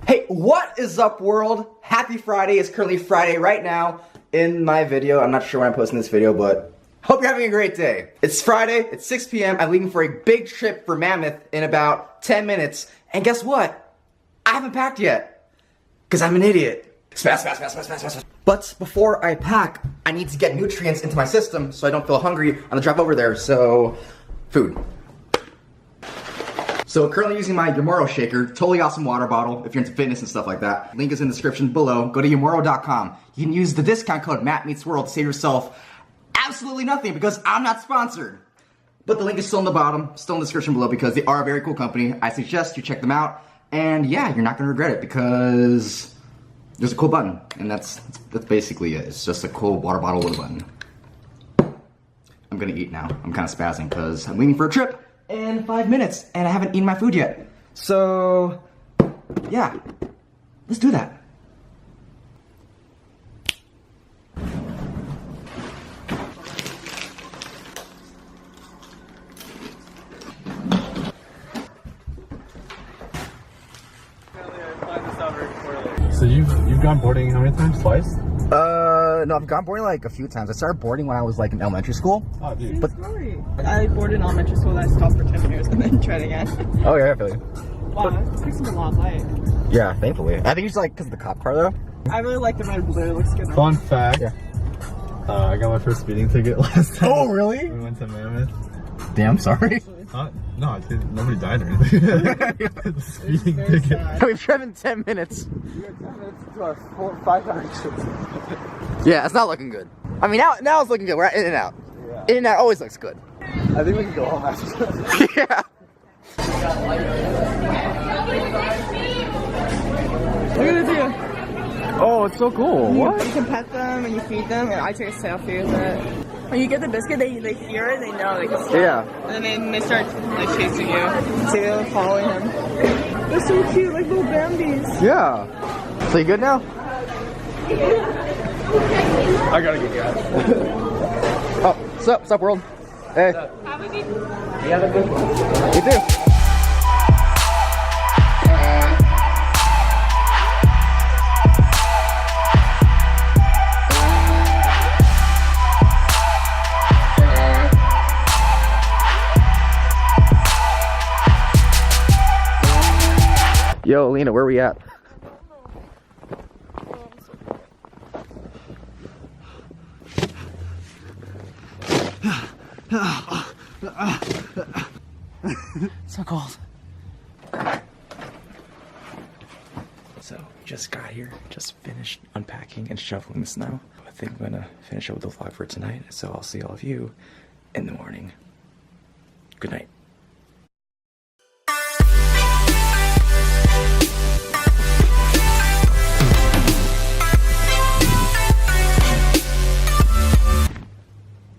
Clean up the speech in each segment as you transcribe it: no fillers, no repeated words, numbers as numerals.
Hey, what is up, world? Happy Friday. It's currently Friday right now in my video. I'm not sure when I'm posting this video, but hope you're having a great day. It's Friday, it's 6 p.m. I'm leaving for a big trip for Mammoth in about 10 minutes. And guess what? I haven't packed yet. Because I'm an idiot. Spaz. But before I pack, I need to get nutrients into my system so I don't feel hungry on the drive over there. So, food. So currently using my UMORO shaker, totally awesome water bottle if you're into fitness and stuff like that. Link is in the description below. Go to umoro.com. You can use the discount code MattMeetsWorld to save yourself absolutely nothing because I'm not sponsored. But the link is still in the bottom, still in the description below because they are a very cool company. I suggest you check them out. And yeah, you're not gonna regret it because there's a cool button. And that's basically it. It's just a cool water bottle with a button. I'm gonna eat now. I'm kind of spazzing because I'm leaving for a trip in 5 minutes and I haven't eaten my food yet. So yeah, let's do that. So you've gone boarding how many times? Twice? No, I've gone boarding like a few times. I started boarding when I was like in elementary school. Oh, dude. But I boarded in elementary school, then I stopped for 10 years and then tried again. Oh yeah, I feel you. Wow, this takes me a long light. Yeah, thankfully. I think it's like because of the cop car though. I really like the red and blue, it looks good. Fun fact. Yeah. I got my first speeding ticket last time. Oh really? We went to Mammoth. Damn, sorry. No, I didn't. Nobody died or anything. Speeding ticket. Sad. We've driven 10 minutes. We got 10 minutes to our 5 hour trip. Yeah, it's not looking good. I mean, now it's looking good. We're at In and Out. Yeah. In and Out always looks good. I think we can go home after this. Yeah. Look at the view. Oh, it's so cool. What? You can pet them and you feed them, and I take a selfie with it. When you get the biscuit, they hear it, they know they can stop. Yeah. And then they start like chasing you. See, they're following him. They're so cute, like little Bambies. Yeah. So you good now? I gotta get gas. Oh, what's up, world? Hey. Have a good You have a good one. You too. Yo, Lena, where are we at? So cold. So, just got here, just finished unpacking and shoveling the snow. I think I'm gonna finish up with the vlog for tonight, so I'll see all of you in the morning. Good night.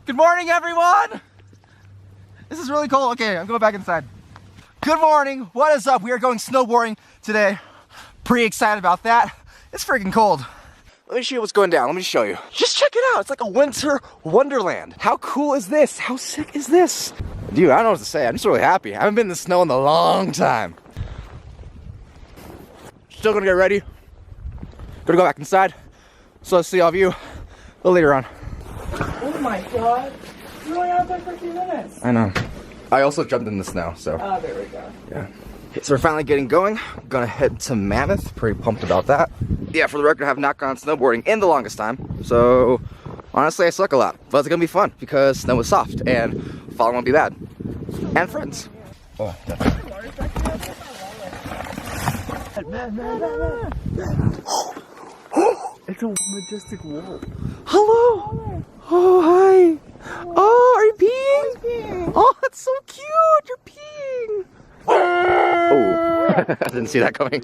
Good morning, everyone! This is really cold. Okay, I'm going back inside. Good morning, what is up? We are going snowboarding today. Pretty excited about that. It's freaking cold. Let me show you what's going down. Let me show you. Just check it out. It's like a winter wonderland. How cool is this? How sick is this? Dude, I don't know what to say. I'm just really happy. I haven't been in the snow in a long time. Still gonna get ready. Gonna go back inside. So let's see all of you a little later on. Oh my god. You're only out there for a few minutes. I know. I also jumped in the snow, so. Oh, there we go. Yeah. So we're finally getting going. I'm gonna head to Mammoth. Pretty pumped about that. Yeah, for the record, I have not gone snowboarding in the longest time. So, honestly, I suck a lot. But it's gonna be fun because snow is soft and falling won't be bad. And friends. Oh, yeah. It's a majestic wall. Hello. Oh, hi. Oh, are you peeing? Oh, that's so cute. You're peeing. Oh, I didn't see that coming.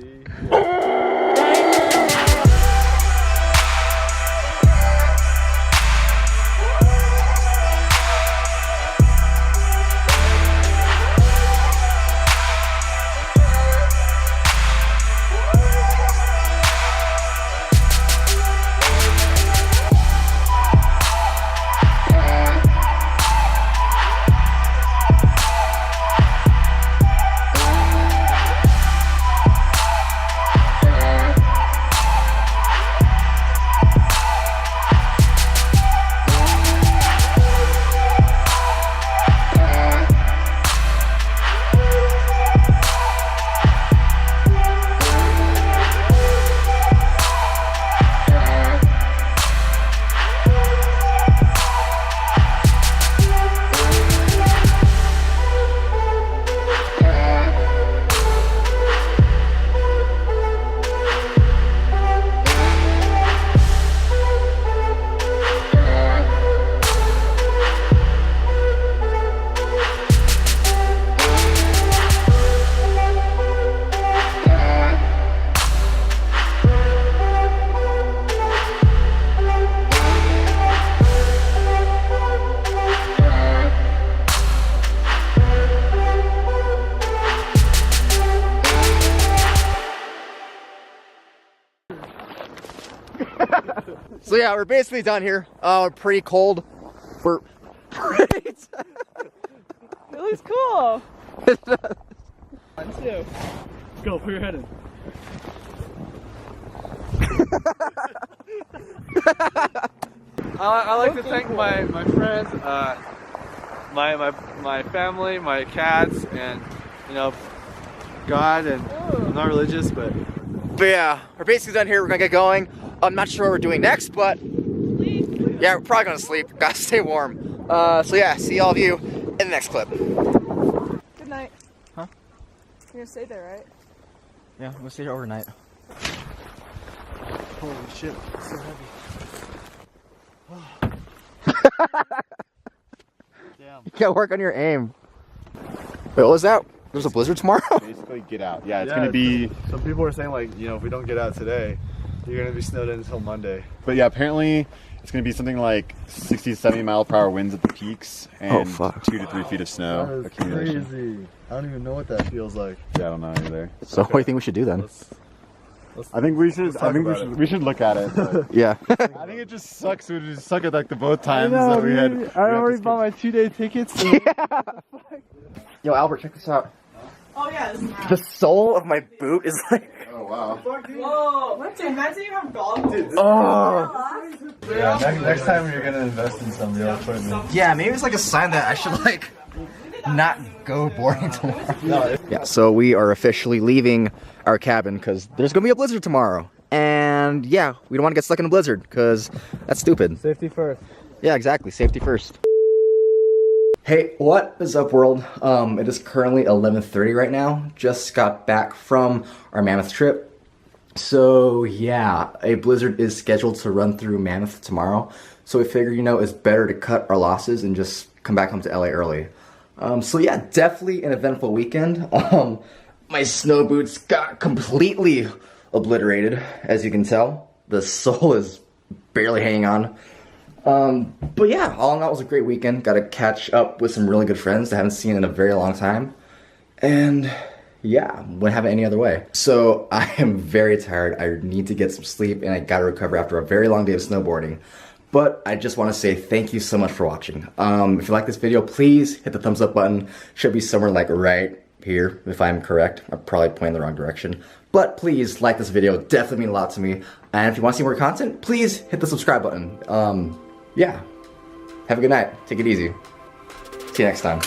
So yeah, we're basically done here. We're pretty cold. We're pretty. It looks cool. One, two. Go, put your head in. I like to thank my friends, my family, my cats, and you know, God. And I'm not religious, but yeah, we're basically done here. We're gonna get going. I'm not sure what we're doing next, but yeah, we're probably gonna sleep. Gotta stay warm. So yeah, see all of you in the next clip. Good night. Huh? You're gonna stay there, right? Yeah, we'll stay here overnight. holy shit, it's so heavy. Damn. You gotta work on your aim. Wait, what was that? There's a blizzard tomorrow? Basically, get out. Yeah, it's gonna be. Some people are saying like, you know, if we don't get out today, you're gonna be snowed in until Monday. But yeah, apparently it's gonna be something like 60 to 70 mile per hour winds at the peaks and 2 to 3 feet of snow That is accumulation. crazy. I don't even know what that feels like. Yeah, I don't know either. So what do you think we should do then? I think we should. talk I think about it. we should look at it. but Yeah. I think it just sucks. We just suck at like the both times that we had. I already bought my 2-day tickets. So Yo, Albert, check this out. Oh yeah. The sole of my boot is like. Oh wow. Whoa! What? Imagine you have goggles. Oh. yeah, next time you're gonna invest in some real equipment. Yeah, maybe it's like a sign that I should like not go boarding tomorrow. Yeah, so we are officially leaving our cabin because there's gonna be a blizzard tomorrow, and yeah, we don't want to get stuck in a blizzard because that's stupid. Safety first. Yeah, exactly. Safety first. Hey, what is up, world? It is currently 11:30 right now. Just got back from our Mammoth trip. So yeah, a blizzard is scheduled to run through Mammoth tomorrow. So we figured, you know, it's better to cut our losses and just come back home to LA early. So yeah, definitely an eventful weekend. My snow boots got completely obliterated, as you can tell. The sole is barely hanging on. But yeah, all in all, it was a great weekend. Got to catch up with some really good friends that I haven't seen in a very long time. And yeah, wouldn't have it any other way. So I am very tired. I need to get some sleep and I got to recover after a very long day of snowboarding. But I just want to say thank you so much for watching. If you like this video, please hit the thumbs up button. Should be somewhere like right here, if I'm correct. I'm probably pointing the wrong direction. But please like this video. It definitely means a lot to me. And if you want to see more content, please hit the subscribe button. Yeah. Have a good night. Take it easy. See you next time.